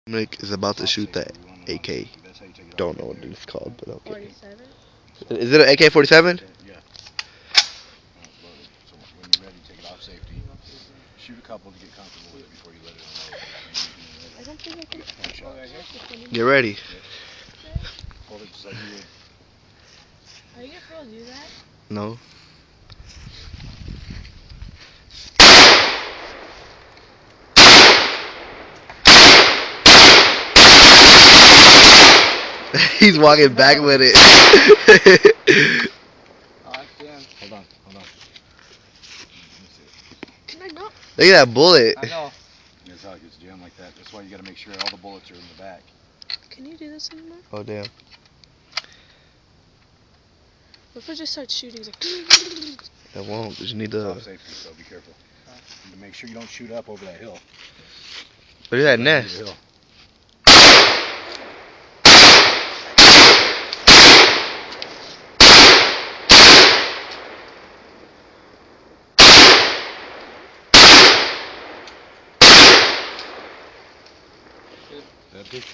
Nick is about to shoot that AK. Don't know what it's called, but okay. 47? Is it an AK-47? Yeah. Loaded. So when you're ready, take it off safety. Shoot a couple to get comfortable with it before you let it unload. I don't think I can. One shot. Get ready. Hold it just like you would. Are you gonna for real do that? No. He's walking back with it. Alright, Dan. Hold on. Can I not? Look at that bullet. I know. That's how it gets jammed like that. That's why you gotta make sure all the bullets are in the back. Can you do this anymore? Oh damn. What if I just start shooting? It's like. It won't. You need It's to. off safety, so be careful. And make sure you don't shoot up over that hill. Look at that nest. Hill. That's it.